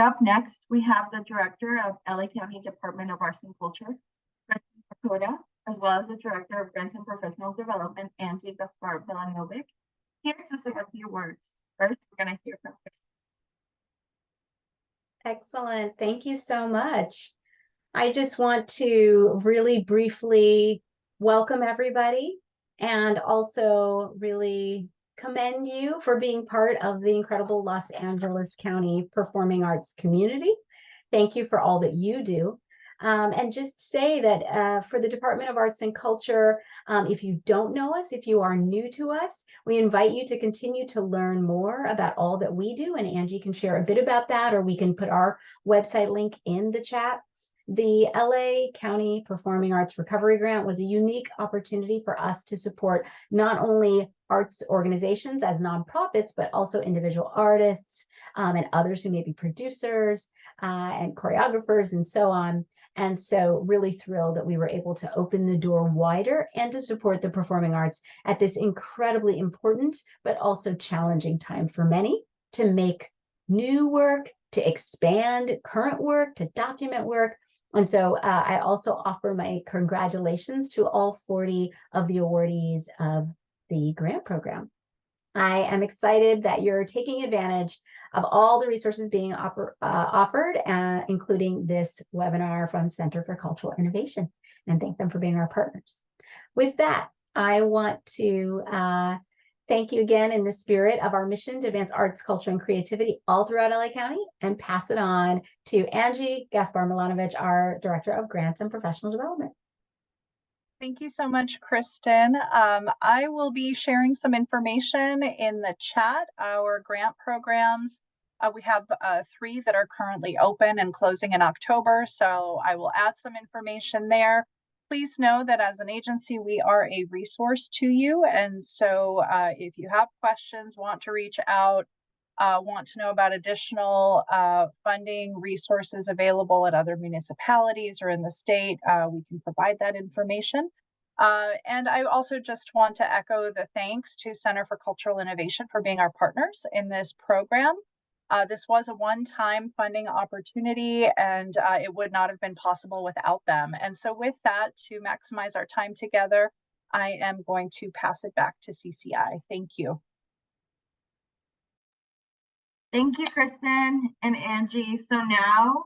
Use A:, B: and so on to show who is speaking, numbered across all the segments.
A: Up next, we have the Director of LA County Department of Arts and Culture, Kristen Pacoda, as well as the Director of Grants and Professional Development, Angie Gaspar-Vilanovic, here to say a few words. First, we're going to hear from Kristen.
B: Excellent. Thank you so much. I just want to really briefly welcome everybody and also really commend you for being part of the incredible Los Angeles County performing arts community. Thank you for all that you do. And just say that for the Department of Arts and Culture, if you don't know us, if you are new to us, we invite you to continue to learn more about all that we do. And Angie can share a bit about that, or we can put our website link in the chat. The LA County Performing Arts Recovery Grant was a unique opportunity for us to support not only arts organizations as nonprofits, but also individual artists and others who may be producers and choreographers and so on. And so really thrilled that we were able to open the door wider and to support the performing arts at this incredibly important, but also challenging time for many to make new work, to expand current work, to document work. And so I also offer my congratulations to all 40 of the awardees of the grant program. I am excited that you're taking advantage of all the resources being offered, including this webinar from Center for Cultural Innovation, and thank them for being our partners. With that, I want to thank you again in the spirit of our mission to advance arts, culture, and creativity all throughout LA County, and pass it on to Angie Gaspar-Milanovic, our Director of Grants and Professional Development.
C: Thank you so much, Kristen. I will be sharing some information in the chat. Our grant programs, we have 3 that are currently open and closing in October, so I will add some information there. Please know that as an agency, we are a resource to you, and so if you have questions, want to reach out, want to know about additional funding resources available at other municipalities or in the state, we can provide that information. And I also just want to echo the thanks to Center for Cultural Innovation for being our partners in this program. This was a one-time funding opportunity, and it would not have been possible without them. And so with that, to maximize our time together, I am going to pass it back to CCI. Thank you.
A: Thank you, Kristen and Angie. So now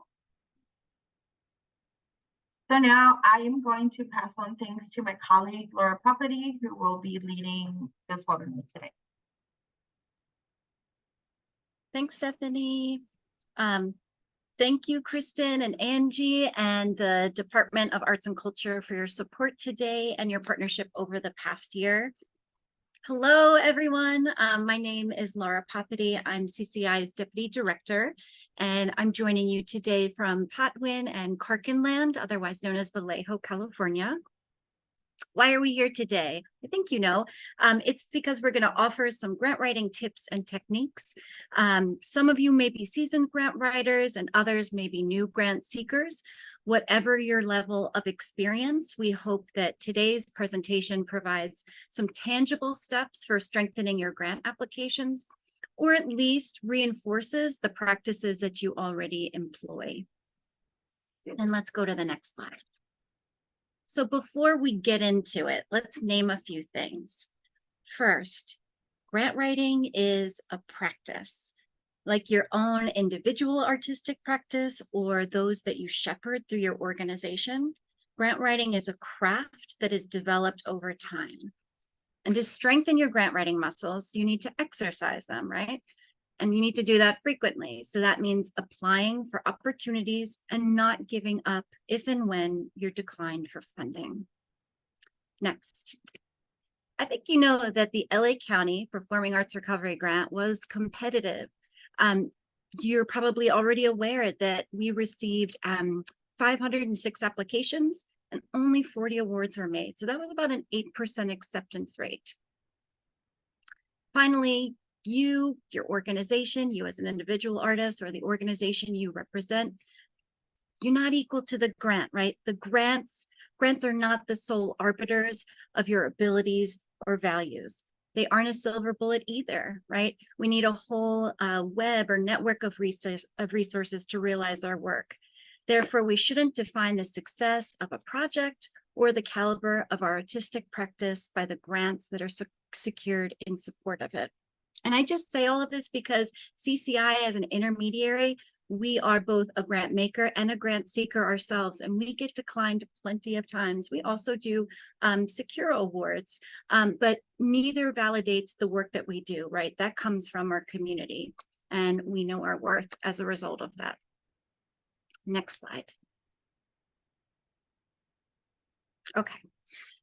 A: I am going to pass on things to my colleague, Laura Papati, who will be leading this webinar today.
D: Thanks, Stephanie. Thank you, Kristen and Angie and the Department of Arts and Culture for your support today and your partnership over the past year. Hello, everyone. My name is Laura Papati. I'm CCI's Deputy Director, and I'm joining you today from Patwin and Carkinland, otherwise known as Vallejo, California. Why are we here today? I think you know. It's because we're going to offer some grant writing tips and techniques. Some of you may be seasoned grant writers and others may be new grant seekers. Whatever your level of experience, we hope that today's presentation provides some tangible steps for strengthening your grant applications, or at least reinforces the practices that you already employ. And let's go to the next slide. So before we get into it, let's name a few things. First, grant writing is a practice, like your own individual artistic practice or those that you shepherd through your organization. Grant writing is a craft that is developed over time. And to strengthen your grant writing muscles, you need to exercise them, right? And you need to do that frequently. So that means applying for opportunities and not giving up if and when you're declined for funding. Next. I think you know that the LA County Performing Arts Recovery Grant was competitive. You're probably already aware that we received 506 applications and only 40 awards were made. So that was about an 8% acceptance rate. Finally, your organization, you as an individual artist or the organization you represent, you're not equal to the grant, right? The grants are not the sole arbiters of your abilities or values. they aren't a silver bullet either, right? We need a whole web or network of resources to realize our work. Therefore, we shouldn't define the success of a project or the caliber of our artistic practice by the grants that are secured in support of it. And I just say all of this because CCI, as an intermediary, we are both a grant maker and a grant seeker ourselves, and we get declined plenty of times. We also do secure awards, but neither validates the work that we do, right? That comes from our community, and we know our worth as a result of that. Next slide. Okay.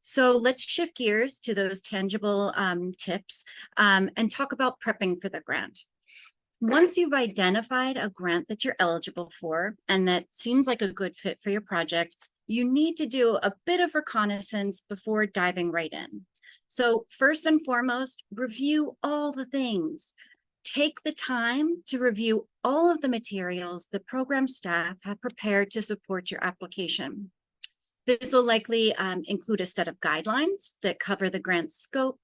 D: So let's shift gears to those tangible tips and talk about prepping for the grant. Once you've identified a grant that you're eligible for and that seems like a good fit for your project, you need to do a bit of reconnaissance before diving right in. So first and foremost, review all the things. Take the time to review all of the materials the program staff have prepared to support your application. This will likely include a set of guidelines that cover the grant scope,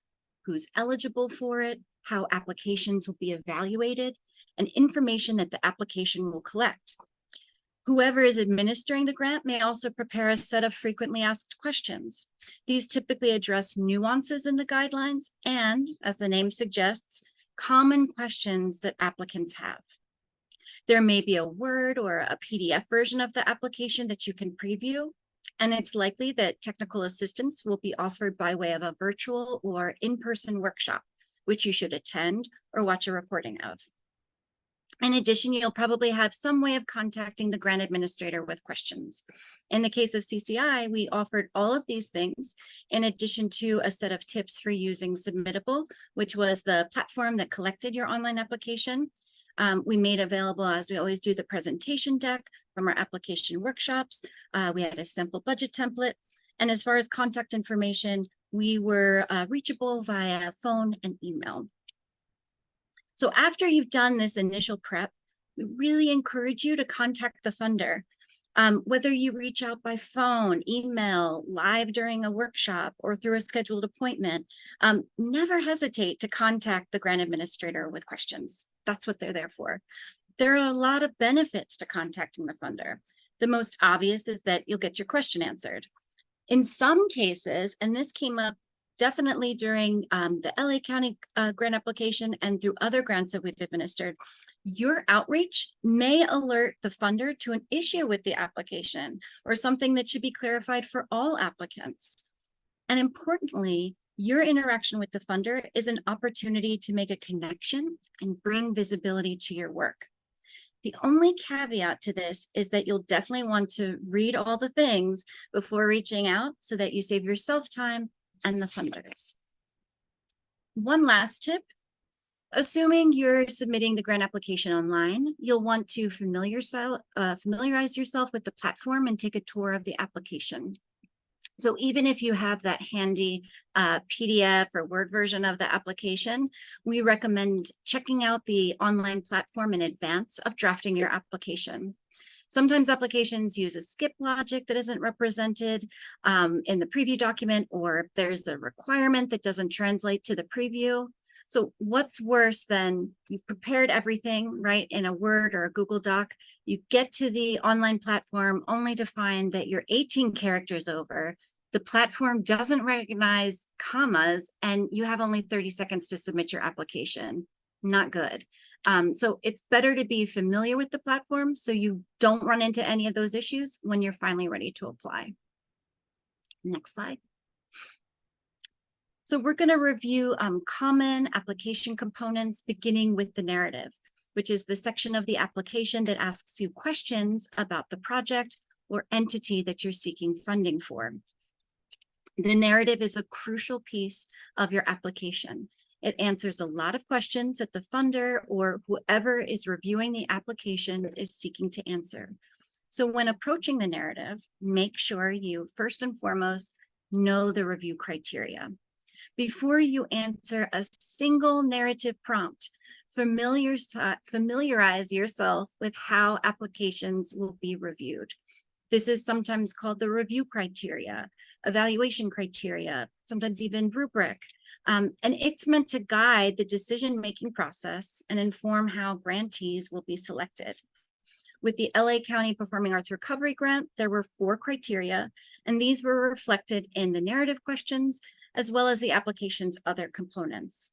D: who's eligible for it, how applications will be evaluated, and information that the application will collect. Whoever is administering the grant may also prepare a set of frequently asked questions. These typically address nuances in the guidelines and, as the name suggests, common questions that applicants have. There may be a Word or a PDF version of the application that you can preview, and it's likely that technical assistance will be offered by way of a virtual or in-person workshop, which you should attend or watch a recording of. In addition, you'll probably have some way of contacting the grant administrator with questions. In the case of CCI, we offered all of these things in addition to a set of tips for using Submittable, which was the platform that collected your online application. We made available, as we always do, the presentation deck from our application workshops. We had a simple budget template. And as far as contact information, we were reachable via phone and email. So after you've done this initial prep, we really encourage you to contact the funder. Whether you reach out by phone, email, live during a workshop, or through a scheduled appointment, never hesitate to contact the grant administrator with questions. That's what they're there for. There are a lot of benefits to contacting the funder. The most obvious is that you'll get your question answered. In some cases, and this came up definitely during the LA County grant application and through other grants that we've administered, your outreach may alert the funder to an issue with the application or something that should be clarified for all applicants. And importantly, your interaction with the funder is an opportunity to make a connection and bring visibility to your work. The only caveat to this is that you'll definitely want to read all the things before reaching out so that you save yourself time and the funders. One last tip, assuming you're submitting the grant application online, you'll want to familiarize yourself with the platform and take a tour of the application. So even if you have that handy PDF or Word version of the application, we recommend checking out the online platform in advance of drafting your application. Sometimes applications use a skip logic that isn't represented in the preview document, or there's a requirement that doesn't translate to the preview. So what's worse than you've prepared everything, right, in a Word or a Google Doc, you get to the online platform only to find that you're 18 characters over, the platform doesn't recognize commas, and you have only 30 seconds to submit your application. Not good. So it's better to be familiar with the platform so you don't run into any of those issues when you're finally ready to apply. Next slide. So we're going to review common application components, beginning with the narrative, which is the section of the application that asks you questions about the project or entity that you're seeking funding for. The narrative is a crucial piece of your application. It answers a lot of questions that the funder or whoever is reviewing the application is seeking to answer. So when approaching the narrative, make sure you first and foremost know the review criteria. Before you answer a single narrative prompt, familiarize yourself with how applications will be reviewed. This is sometimes called the review criteria, evaluation criteria, sometimes even rubric. And it's meant to guide the decision-making process and inform how grantees will be selected. With the LA County Performing Arts Recovery Grant, there were 4 criteria, and these were reflected in the narrative questions, as well as the application's other components.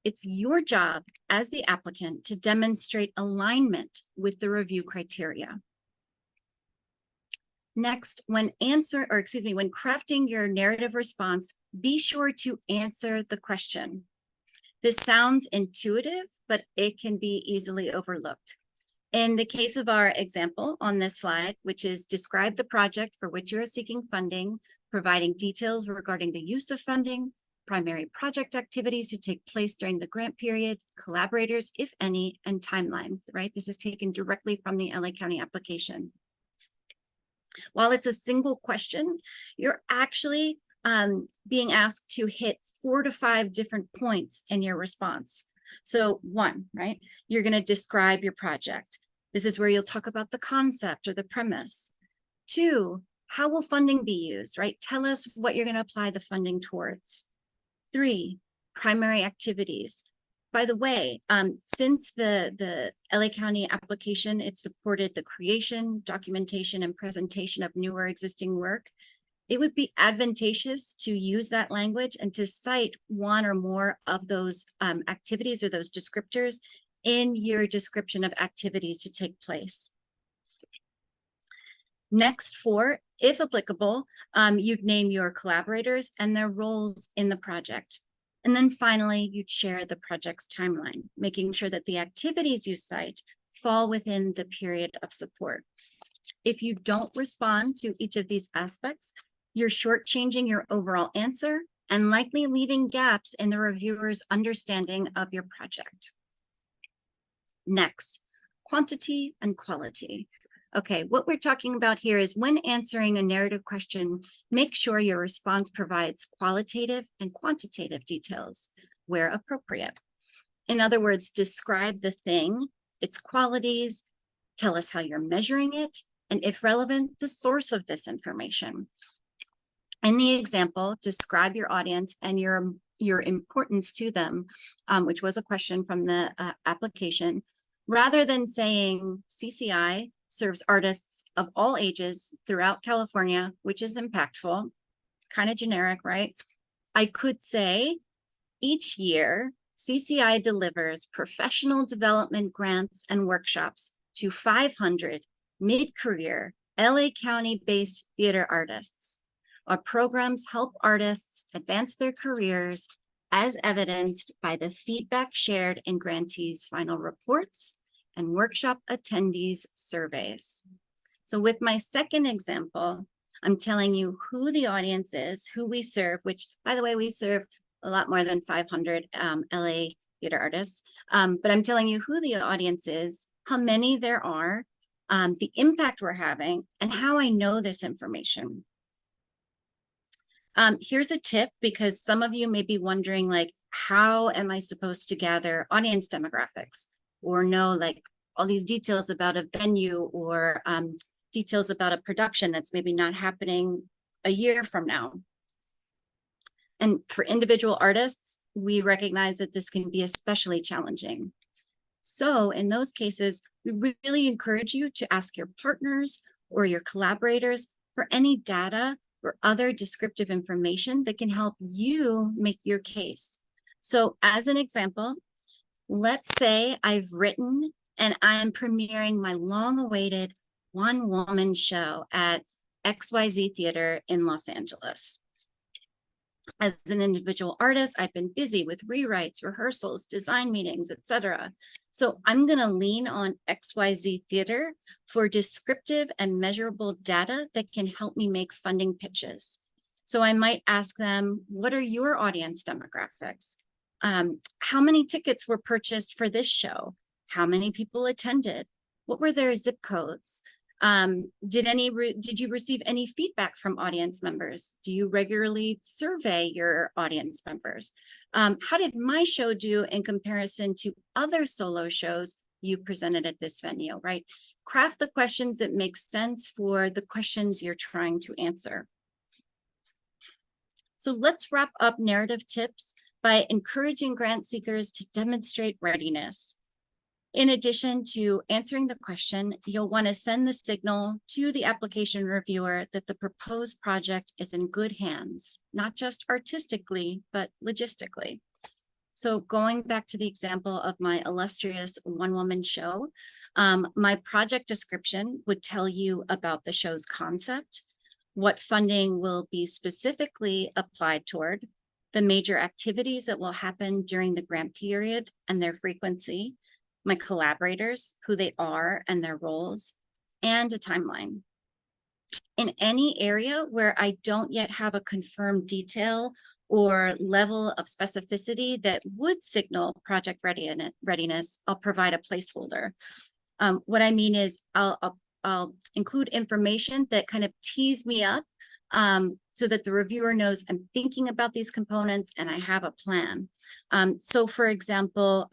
D: It's your job as the applicant to demonstrate alignment with the review criteria. Next, when crafting your narrative response, be sure to answer the question. This sounds intuitive, but it can be easily overlooked. In the case of our example on this slide, which is describe the project for which you are seeking funding, providing details regarding the use of funding, primary project activities to take place during the grant period, collaborators, if any, and timeline, right? This is taken directly from the LA County application. While it's a single question, you're actually being asked to hit 4 to 5 different points in your response. So 1, right? You're going to describe your project. This is where you'll talk about the concept or the premise. 2, how will funding be used, right? Tell us what you're going to apply the funding towards. 3, primary activities. By the way, since the LA County application, it supported the creation, documentation, and presentation of new or existing work. It would be advantageous to use that language and to cite 1 or more of those activities or those descriptors in your description of activities to take place. Next, 4, if applicable, you'd name your collaborators and their roles in the project. And then finally, you'd share the project's timeline, making sure that the activities you cite fall within the period of support. If you don't respond to each of these aspects, you're shortchanging your overall answer and likely leaving gaps in the reviewer's understanding of your project. Next, quantity and quality. Okay, what we're talking about here is when answering a narrative question, make sure your response provides qualitative and quantitative details where appropriate. In other words, describe the thing, its qualities, tell us how you're measuring it, and if relevant, the source of this information. In the example, describe your audience and your importance to them, which was a question from the application. Rather than saying CCI serves artists of all ages throughout California, which is impactful, kind of generic, right? I could say each year, CCI delivers professional development grants and workshops to 500 mid-career LA County-based theater artists. Our programs help artists advance their careers as evidenced by the feedback shared in grantees' final reports and workshop attendees' surveys. So with my second example, I'm telling you who the audience is, who we serve, which, by the way, we serve a lot more than 500 LA theater artists, but I'm telling you who the audience is, how many there are, the impact we're having, and how I know this information. Here's a tip, because some of you may be wondering, like, how am I supposed to gather audience demographics or know like all these details about a venue or details about a production that's maybe not happening a year from now. And for individual artists, we recognize that this can be especially challenging. So in those cases, we really encourage you to ask your partners or your collaborators for any data or other descriptive information that can help you make your case. So as an example, let's say I've written and I'm premiering my long-awaited one-woman show at XYZ Theater in Los Angeles. As an individual artist, I've been busy with rewrites, rehearsals, design meetings, etc. So I'm going to lean on XYZ Theater for descriptive and measurable data that can help me make funding pitches. So I might ask them, what are your audience demographics? How many tickets were purchased for this show? How many people attended? What were their zip codes? Did you receive any feedback from audience members? Do you regularly survey your audience members? How did my show do in comparison to other solo shows you presented at this venue, right? Craft the questions that make sense for the questions you're trying to answer. So let's wrap up narrative tips by encouraging grant seekers to demonstrate readiness. In addition to answering the question, you'll want to send the signal to the application reviewer that the proposed project is in good hands, not just artistically, but logistically. So going back to the example of my illustrious one-woman show, my project description would tell you about the show's concept, what funding will be specifically applied toward, the major activities that will happen during the grant period and their frequency, my collaborators, who they are and their roles, and a timeline. In any area where I don't yet have a confirmed detail or level of specificity that would signal project readiness, I'll provide a placeholder. What I mean is I'll include information that kind of tees me up so that the reviewer knows I'm thinking about these components and I have a plan. So for example,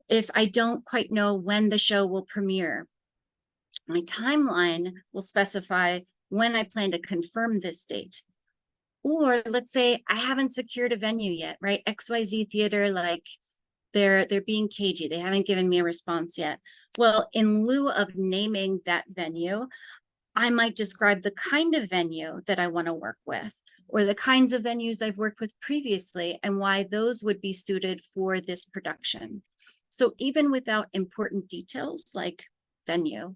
D: if I don't quite know when the show will premiere, my timeline will specify when I plan to confirm this date. Or let's say I haven't secured a venue yet, right? XYZ Theater, like they're being cagey. They haven't given me a response yet. Well, in lieu of naming that venue, I might describe the kind of venue that I want to work with, or the kinds of venues I've worked with previously and why those would be suited for this production. So even without important details like venue,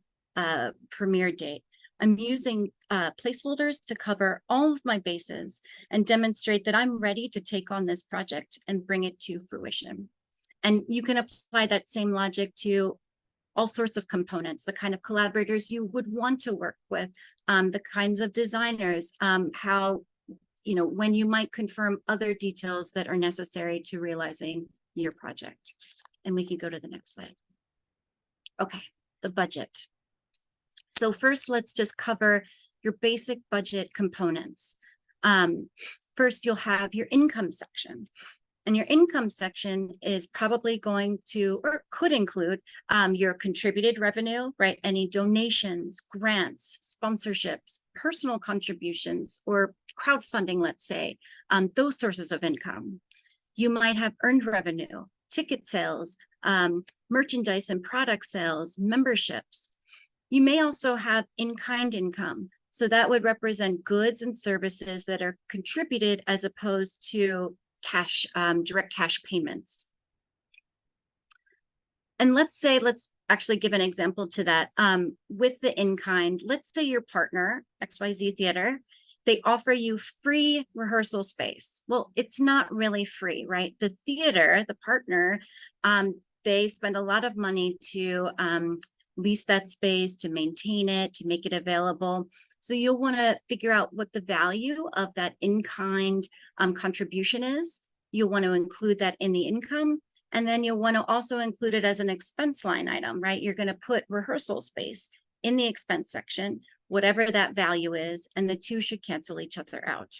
D: premiere date, I'm using placeholders to cover all of my bases and demonstrate that I'm ready to take on this project and bring it to fruition. And you can apply that same logic to all sorts of components, the kind of collaborators you would want to work with, the kinds of designers, how, when you might confirm other details that are necessary to realizing your project. And we can go to the next slide. Okay, the budget. So first, let's just cover your basic budget components. First, you'll have your income section. And your income section is probably going to, or could include your contributed revenue, right? Any donations, grants, sponsorships, personal contributions, or crowdfunding, let's say, those sources of income. You might have earned revenue, ticket sales, merchandise and product sales, memberships. You may also have in-kind income. So that would represent goods and services that are contributed as opposed to cash, direct cash payments. And let's actually give an example to that. With the in-kind, let's say your partner, XYZ Theater, they offer you free rehearsal space. Well, it's not really free, right? The theater, the partner, they spend a lot of money to lease that space, to maintain it, to make it available. So you'll want to figure out what the value of that in-kind contribution is. You'll want to include that in the income, and then you'll want to also include it as an expense line item, right? You're going to put rehearsal space in the expense section, whatever that value is, and the two should cancel each other out.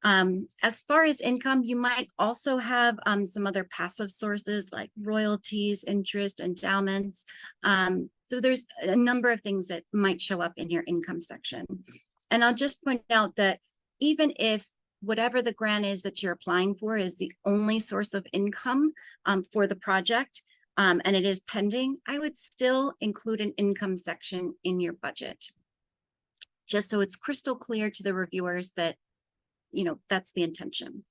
D: As far as income, you might also have some other passive sources like royalties, interest, endowments. So there's a number of things that might show up in your income section. And I'll just point out that even if whatever the grant is that you're applying for is the only source of income for the project, and it is pending, I would still include an income section in your budget, just so it's crystal clear to the reviewers that that's the intention.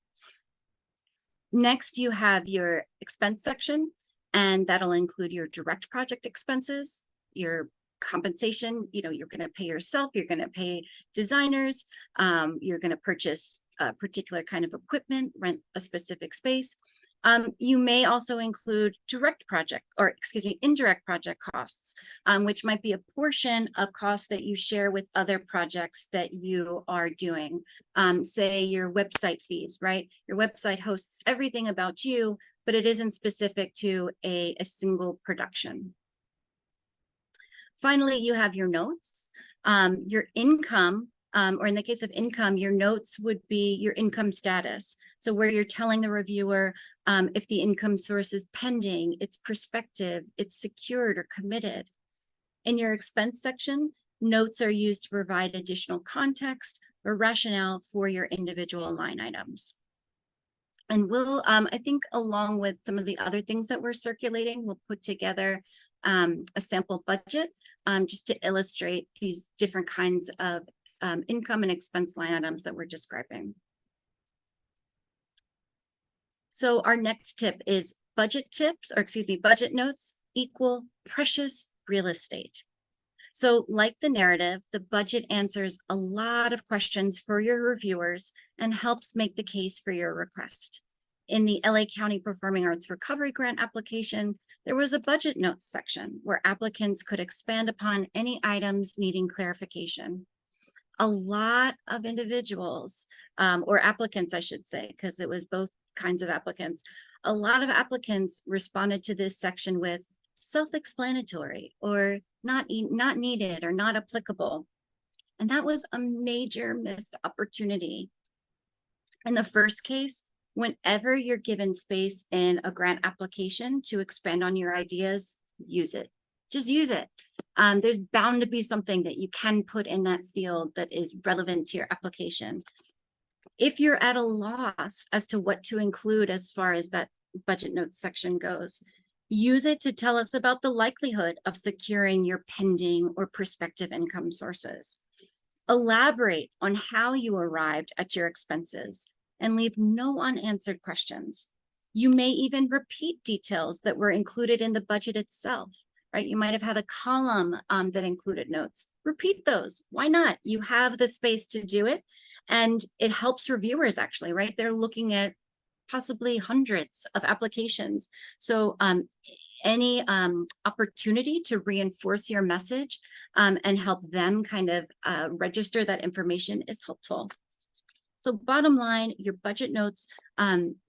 D: Next, you have your expense section, and that'll include your direct project expenses, your compensation. You're going to pay yourself, you're going to pay designers, you're going to purchase a particular kind of equipment, rent a specific space. You may also include indirect project costs, which might be a portion of costs that you share with other projects that you are doing. Say your website fees, right? Your website hosts everything about you, but it isn't specific to a single production. Finally, you have your notes, your income, or in the case of income, your notes would be your income status. So where you're telling the reviewer if the income source is pending, it's prospective, it's secured or committed. In your expense section, notes are used to provide additional context or rationale for your individual line items. And we'll, I think along with some of the other things that we're circulating, we'll put together a sample budget just to illustrate these different kinds of income and expense line items that we're describing. So our next tip is budget tips, or excuse me, budget notes equal precious real estate. So like the narrative, the budget answers a lot of questions for your reviewers and helps make the case for your request. In the LA County Performing Arts Recovery Grant application, there was a budget notes section where applicants could expand upon any items needing clarification. A lot of individuals, or applicants, I should say, because it was both kinds of applicants, a lot of applicants responded to this section with self-explanatory or not needed or not applicable. And that was a major missed opportunity. In the first case, whenever you're given space in a grant application to expand on your ideas, use it. Just use it. There's bound to be something that you can put in that field that is relevant to your application. If you're at a loss as to what to include as far as that budget notes section goes, use it to tell us about the likelihood of securing your pending or prospective income sources. Elaborate on how you arrived at your expenses and leave no unanswered questions. You may even repeat details that were included in the budget itself, right? You might have had a column that included notes. Repeat those. Why not? You have the space to do it. And it helps reviewers actually, right? They're looking at possibly hundreds of applications. So any opportunity to reinforce your message and help them kind of register that information is helpful. So bottom line, your budget notes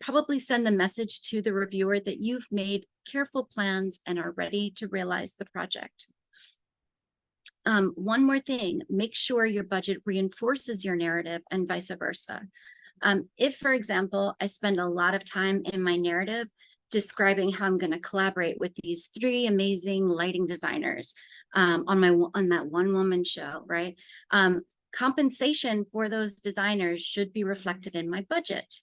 D: probably send the message to the reviewer that you've made careful plans and are ready to realize the project. One more thing, make sure your budget reinforces your narrative and vice versa. If, for example, I spend a lot of time in my narrative describing how I'm going to collaborate with these 3 amazing lighting designers on that one-woman show, right? Compensation for those designers should be reflected in my budget.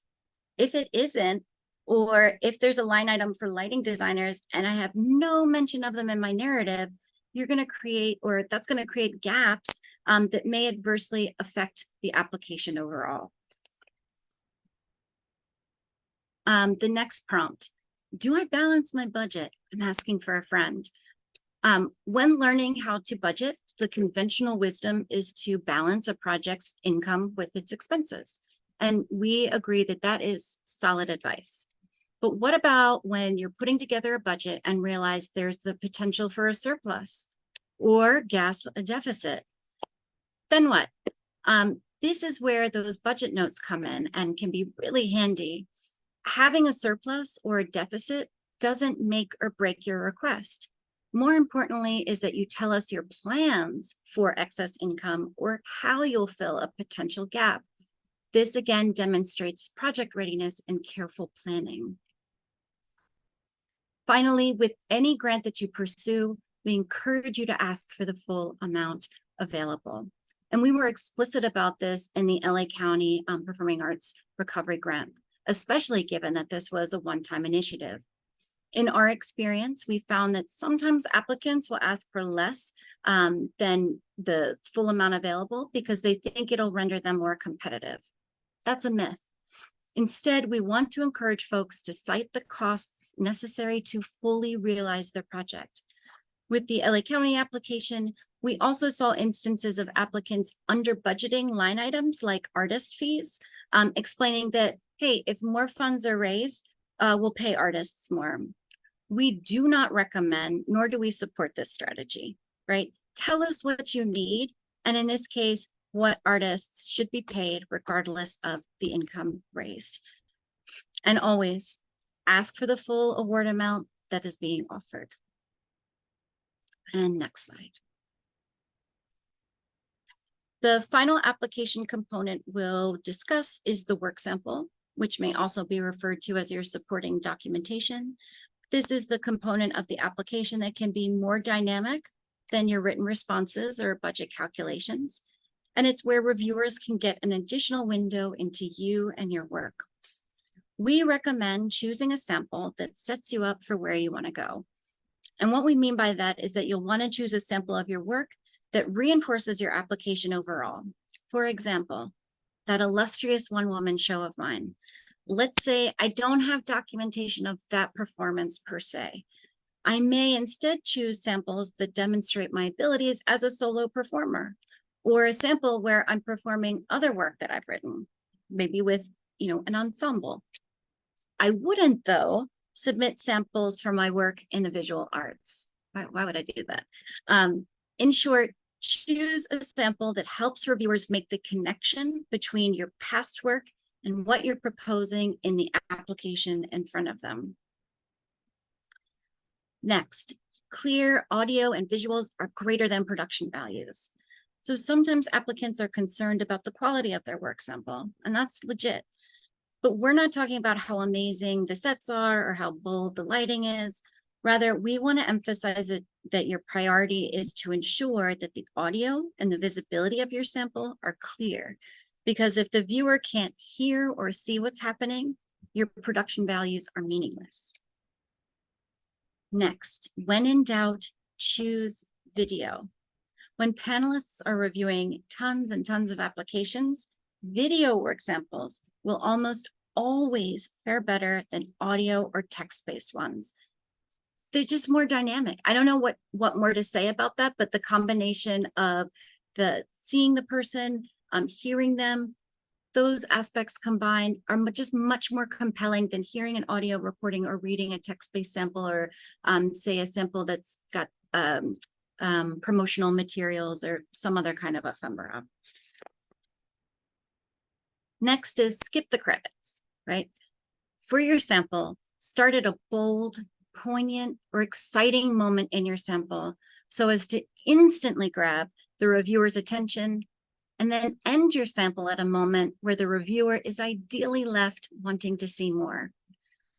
D: If it isn't, or if there's a line item for lighting designers and I have no mention of them in my narrative, you're going to create, or that's going to create gaps that may adversely affect the application overall. The next prompt, do I balance my budget? I'm asking for a friend. When learning how to budget, the conventional wisdom is to balance a project's income with its expenses. And we agree that that is solid advice. But what about when you're putting together a budget and realize there's the potential for a surplus or gasp a deficit? Then what? This is where those budget notes come in and can be really handy. Having a surplus or a deficit doesn't make or break your request. More importantly is that you tell us your plans for excess income or how you'll fill a potential gap. This again demonstrates project readiness and careful planning. Finally, with any grant that you pursue, we encourage you to ask for the full amount available. And we were explicit about this in the LA County Performing Arts Recovery Grant, especially given that this was a one-time initiative. In our experience, we found that sometimes applicants will ask for less than the full amount available because they think it'll render them more competitive. That's a myth. Instead, we want to encourage folks to cite the costs necessary to fully realize their project. With the LA County application, we also saw instances of applicants under budgeting line items like artist fees, explaining that, hey, if more funds are raised, we'll pay artists more. We do not recommend, nor do we support this strategy, right? Tell us what you need, and in this case, what artists should be paid regardless of the income raised. And always ask for the full award amount that is being offered. And next slide. The final application component we'll discuss is the work sample, which may also be referred to as your supporting documentation. This is the component of the application that can be more dynamic than your written responses or budget calculations. And it's where reviewers can get an additional window into you and your work. we recommend choosing a sample that sets you up for where you want to go. And what we mean by that is that you'll want to choose a sample of your work that reinforces your application overall. For example, that illustrious one-woman show of mine. Let's say I don't have documentation of that performance per se. I may instead choose samples that demonstrate my abilities as a solo performer, or a sample where I'm performing other work that I've written, maybe with, an ensemble. I wouldn't, though, submit samples for my work in the visual arts. Why would I do that? In short, choose a sample that helps reviewers make the connection between your past work and what you're proposing in the application in front of them. Next, clear audio and visuals are greater than production values. So sometimes applicants are concerned about the quality of their work sample, and that's legit. But we're not talking about how amazing the sets are or how bold the lighting is. Rather, we want to emphasize that your priority is to ensure that the audio and the visibility of your sample are clear. Because if the viewer can't hear or see what's happening, your production values are meaningless. Next, when in doubt, choose video. When panelists are reviewing tons and tons of applications, video work samples will almost always fare better than audio or text-based ones. They're just more dynamic. I don't know what more to say about that, but the combination of seeing the person, hearing them, those aspects combined are just much more compelling than hearing an audio recording or reading a text-based sample, or say a sample that's got promotional materials or some other kind of ephemera. Next is skip the credits, right? For your sample, start at a bold, poignant, or exciting moment in your sample so as to instantly grab the reviewer's attention, and then end your sample at a moment where the reviewer is ideally left wanting to see more.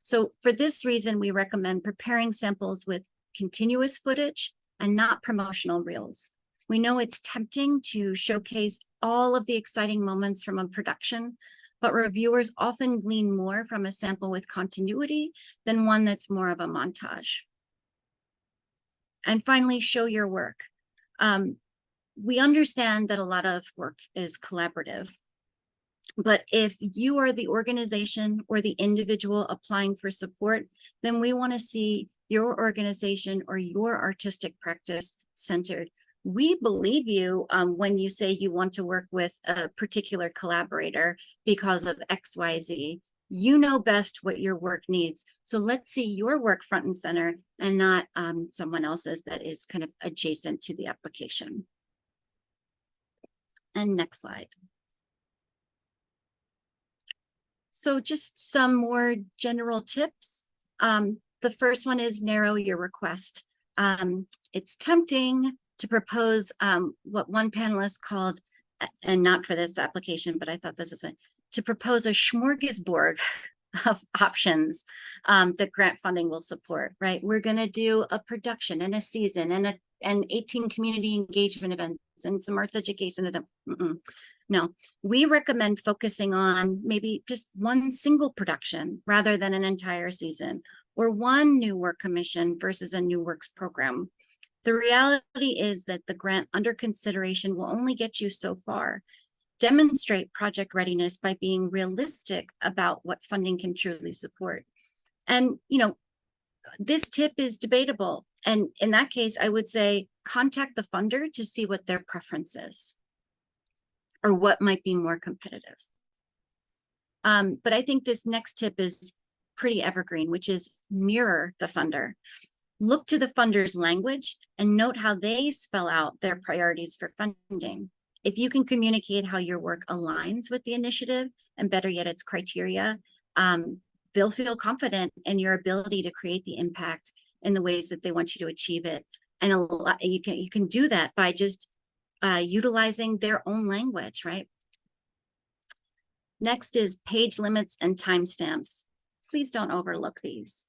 D: So for this reason, we recommend preparing samples with continuous footage and not promotional reels. We know it's tempting to showcase all of the exciting moments from a production, but reviewers often glean more from a sample with continuity than one that's more of a montage. And finally, show your work. We understand that a lot of work is collaborative, but if you are the organization or the individual applying for support, then we want to see your organization or your artistic practice centered. We believe you when you say you want to work with a particular collaborator because of XYZ. You know best what your work needs. So let's see your work front and center and not someone else's that is kind of adjacent to the application. And next slide. So just some more general tips. The first one is narrow your request. It's tempting to propose what one panelist called, and not for this application, but I thought this is to propose a smorgasbord of options that grant funding will support, right? We're gonna do a production and a season and 18 community engagement events and some arts education. No, we recommend focusing on maybe just one single production rather than an entire season, or one new work commission versus a new works program. The reality is that the grant under consideration will only get you so far. Demonstrate project readiness by being realistic about what funding can truly support. And, this tip is debatable. And in that case, I would say contact the funder to see what their preference is or what might be more competitive. But I think this next tip is pretty evergreen, which is mirror the funder. Look to the funder's language and note how they spell out their priorities for funding. If you can communicate how your work aligns with the initiative, and better yet, its criteria, they'll feel confident in your ability to create the impact in the ways that they want you to achieve it. And you can do that by just utilizing their own language, right? Next is page limits and timestamps. Please don't overlook these.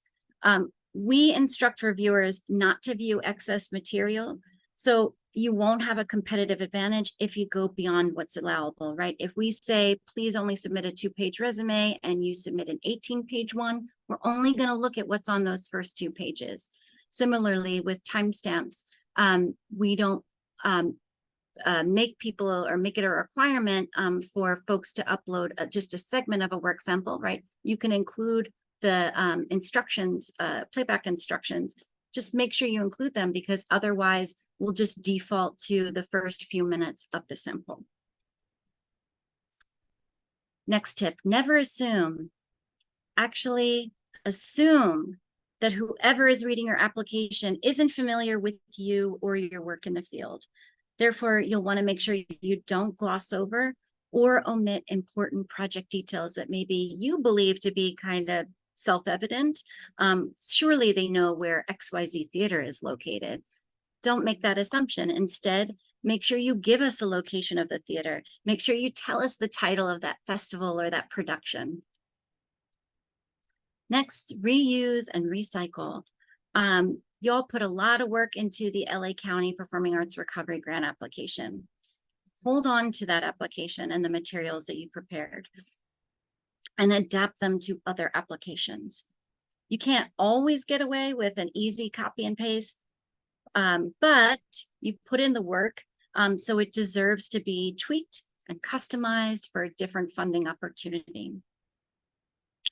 D: We instruct reviewers not to view excess material. So you won't have a competitive advantage if you go beyond what's allowable, right? If we say, please only submit a 2-page resume and you submit an 18-page one, we're only going to look at what's on those first 2 pages. Similarly, with timestamps, we don't make people or make it a requirement for folks to upload just a segment of a work sample, right? You can include the instructions, playback instructions. Just make sure you include them, because otherwise we'll just default to the first few minutes of the sample. Next tip, never assume. Actually, assume that whoever is reading your application isn't familiar with you or your work in the field. Therefore, you'll want to make sure you don't gloss over or omit important project details that maybe you believe to be kind of self-evident. Surely they know where XYZ Theater is located. Don't make that assumption. Instead, make sure you give us the location of the theater. Make sure you tell us the title of that festival or that production. Next, reuse and recycle. Y'all put a lot of work into the LA County Performing Arts Recovery Grant application. Hold on to that application and the materials that you prepared and adapt them to other applications. You can't always get away with an easy copy and paste, but you put in the work, so it deserves to be tweaked and customized for a different funding opportunity.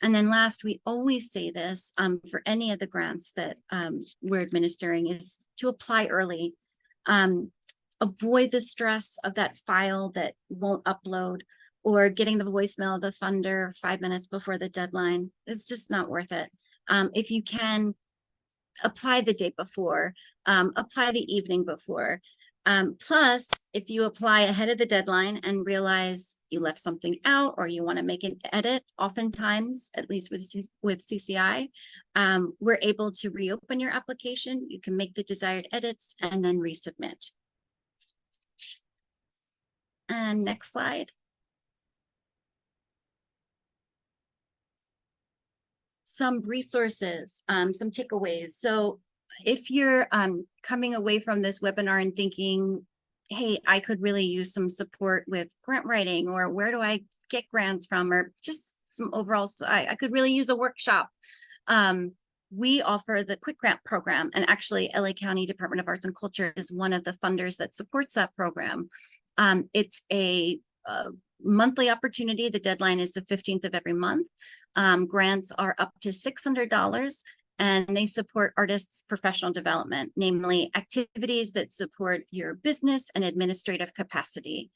D: And then last, we always say this for any of the grants that we're administering, is to apply early. Avoid the stress of that file that won't upload, or getting the voicemail of the funder 5 minutes before the deadline. It's just not worth it. If you can, apply the day before, apply the evening before. Plus, if you apply ahead of the deadline and realize you left something out or you want to make an edit, oftentimes, at least with CCI, we're able to reopen your application. You can make the desired edits and then resubmit. And next slide. Some resources, some takeaways. So if you're coming away from this webinar and thinking, hey, I could really use some support with grant writing, or where do I get grants from, or just some overall, I could really use a workshop. We offer the Quick Grant program, and actually LA County Department of Arts and Culture is one of the funders that supports that program. It's a monthly opportunity. The deadline is the 15th of every month. Grants are up to $600, and they support artists' professional development, namely activities that support your business and administrative capacity.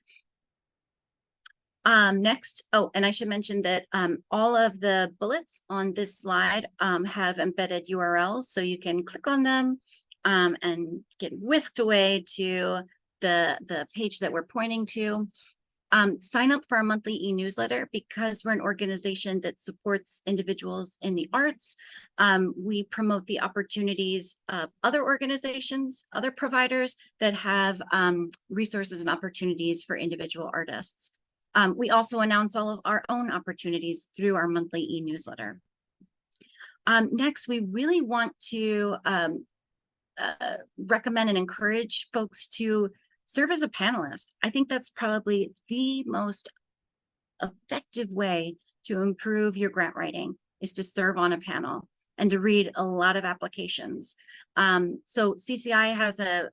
D: Next, oh, and I should mention that all of the bullets on this slide have embedded URLs, so you can click on them and get whisked away to the page that we're pointing to. Sign up for our monthly e-newsletter, because we're an organization that supports individuals in the arts. We promote the opportunities of other organizations, other providers that have resources and opportunities for individual artists. We also announce all of our own opportunities through our monthly e-newsletter. Next, we really want to recommend and encourage folks to serve as a panelist. I think that's probably the most effective way to improve your grant writing, is to serve on a panel and to read a lot of applications. So CCI has an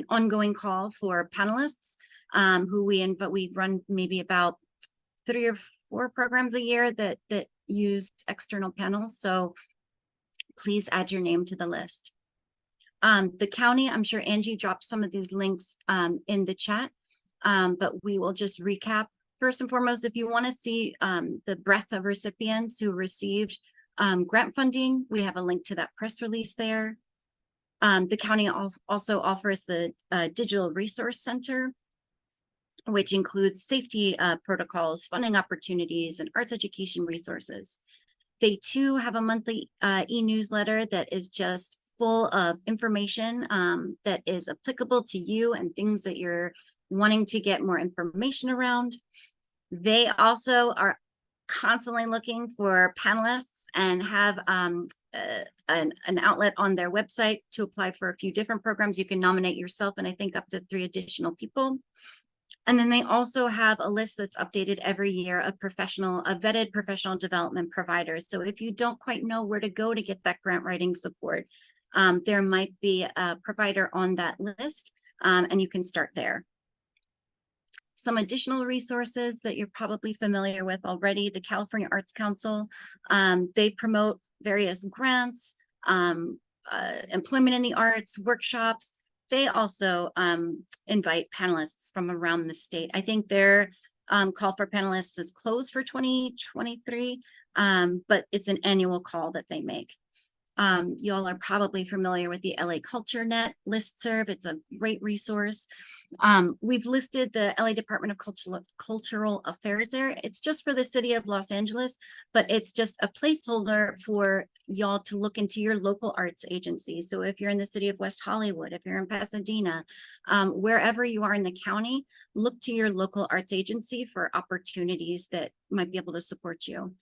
D: ongoing call for panelists who we run maybe about 3 or 4 programs a year that use external panels. So please add your name to the list. The county, I'm sure Angie dropped some of these links in the chat, but we will just recap. First and foremost, if you want to see the breadth of recipients who received grant funding, we have a link to that press release there. The county also offers the Digital Resource Center, which includes safety protocols, funding opportunities, and arts education resources. They too have a monthly e-newsletter that is just full of information that is applicable to you and things that you're wanting to get more information around. They also are constantly looking for panelists and have an outlet on their website to apply for a few different programs. You can nominate yourself and I think up to 3 additional people. And then they also have a list that's updated every year of vetted professional development providers. So if you don't quite know where to go to get that grant writing support, there might be a provider on that list, and you can start there. Some additional resources that you're probably familiar with already, the California Arts Council, they promote various grants, employment in the arts, workshops. They also invite panelists from around the state. I think their call for panelists is closed for 2023, but it's an annual call that they make. Y'all are probably familiar with the LA Culture Net listserv. It's a great resource. We've listed the LA Department of Cultural Affairs there. It's just for the city of Los Angeles, but it's just a placeholder for y'all to look into your local arts agency. So if you're in the city of West Hollywood, if you're in Pasadena, wherever you are in the county, look to your local arts agency for opportunities that might be able to support you.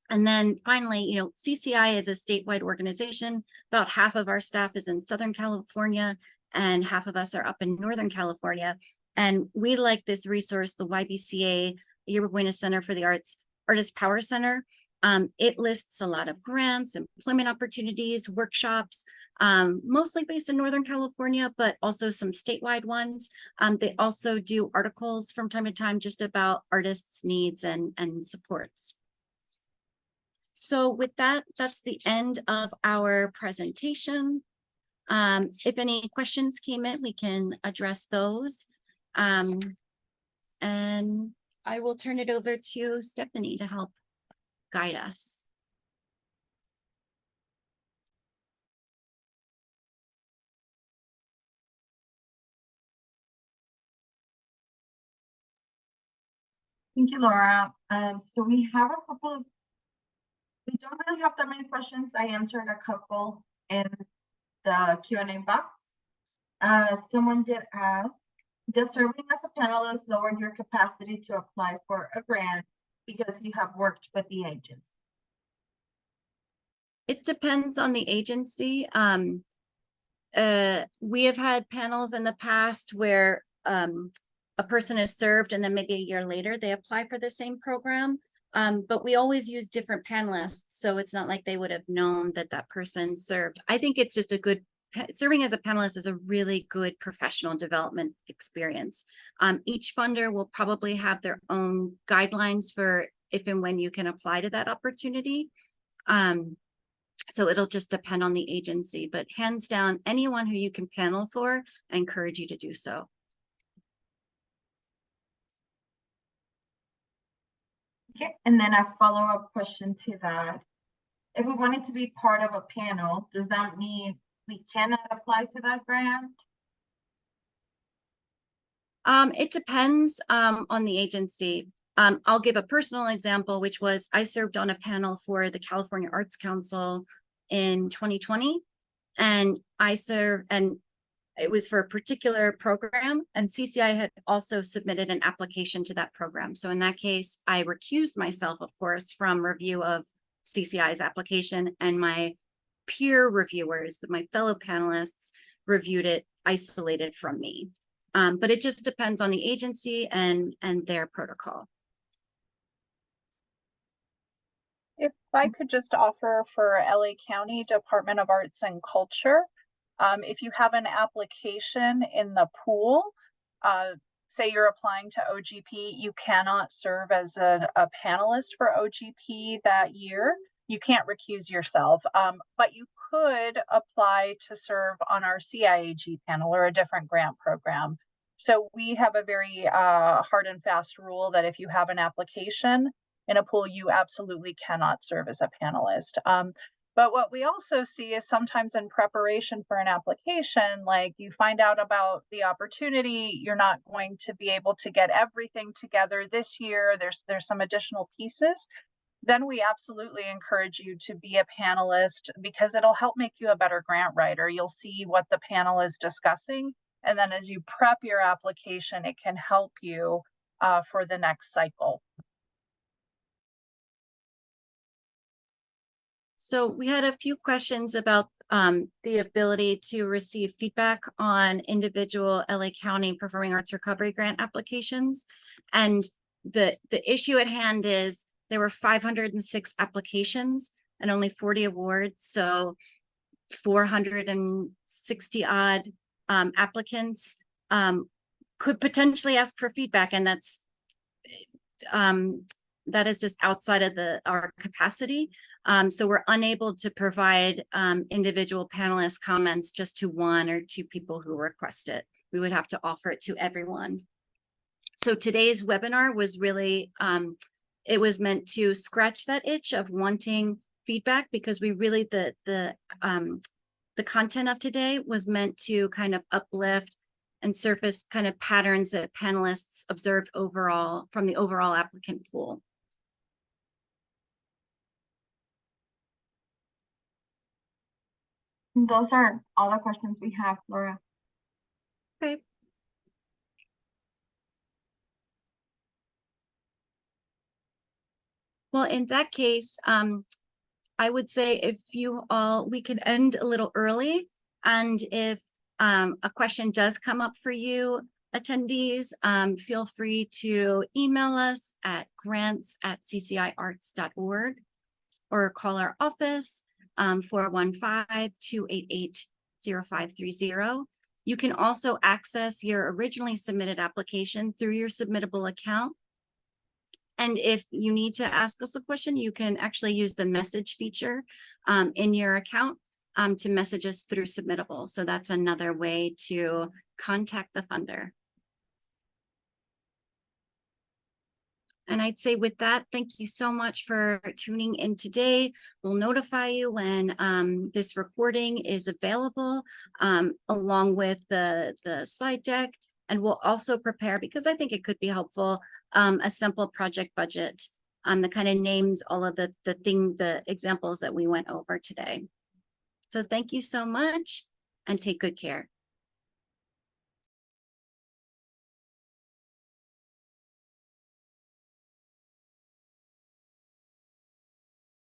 D: And then finally, CCI is a statewide organization. About half of our staff is in Southern California and half of us are up in Northern California. And we like this resource, the YBCA, Yerba Buena Center for the Arts, Artist Power Center. It lists a lot of grants, employment opportunities, workshops, mostly based in Northern California, but also some statewide ones. They also do articles from time to time just about artists' needs and supports. So with that, that's the end of our presentation. If any questions came in, we can address those. And I will turn it over to Stephanie to help guide us.
A: Thank you, Laura. So we have a couple of, we don't really have that many questions. I answered a couple in the Q&A box. Someone did ask, does serving as a panelist lower your capacity to apply for a grant because you have worked with the agency?
D: It depends on the agency. We have had panels in the past where a person is served and then maybe a year later they apply for the same program. But we always use different panelists, so it's not like they would have known that that person served. I think it's just serving as a panelist is a really good professional development experience. Each funder will probably have their own guidelines for if and when you can apply to that opportunity. So it'll just depend on the agency, but hands down, anyone who you can panel for, I encourage you to do so.
A: Okay, and then a follow-up question to that. If we wanted to be part of a panel, does that mean we cannot apply to that grant?
D: It depends on the agency. I'll give a personal example, which was I served on a panel for the California Arts Council in 2020, and it was for a particular program, and CCI had also submitted an application to that program. So in that case, I recused myself, of course, from review of CCI's application, and my peer reviewers, my fellow panelists, reviewed it isolated from me. But it just depends on the agency and their protocol.
C: If I could just offer for LA County Department of Arts and Culture, if you have an application in the pool, say you're applying to OGP, you cannot serve as a panelist for OGP that year. You can't recuse yourself, but you could apply to serve on our CIAG panel or a different grant program. So we have a very hard and fast rule that if you have an application in a pool, you absolutely cannot serve as a panelist. But what we also see is sometimes in preparation for an application, like you find out about the opportunity, you're not going to be able to get everything together this year. There's some additional pieces. Then we absolutely encourage you to be a panelist because it'll help make you a better grant writer. You'll see what the panel is discussing. And then as you prep your application, it can help you for the next cycle.
D: So we had a few questions about the ability to receive feedback on individual LA County Performing Arts Recovery Grant applications. And the issue at hand is there were 506 applications and only 40 awards. So 460 odd applicants could potentially ask for feedback, and that is just outside of our capacity. So we're unable to provide individual panelist comments just to one or two people who request it. We would have to offer it to everyone. So today's webinar was really, it was meant to scratch that itch of wanting feedback, because we really, the content of today was meant to kind of uplift and surface kind of patterns that panelists observed overall from the overall applicant pool.
A: Those are all the questions we have, Laura.
D: Okay. Well, in that case, I would say if we could end a little early, and if a question does come up for you, attendees, feel free to email us at grants@cciarts.org or call our office 415-288-0530. You can also access your originally submitted application through your submittable account. And if you need to ask us a question, you can actually use the message feature in your account to message us through submittable. So that's another way to contact the funder. And I'd say with that, thank you so much for tuning in today. We'll notify you when this recording is available, along with the slide deck. And we'll also prepare, because I think it could be helpful, a simple project budget that kind of names all of the examples that we went over today. So thank you so much, and take good care.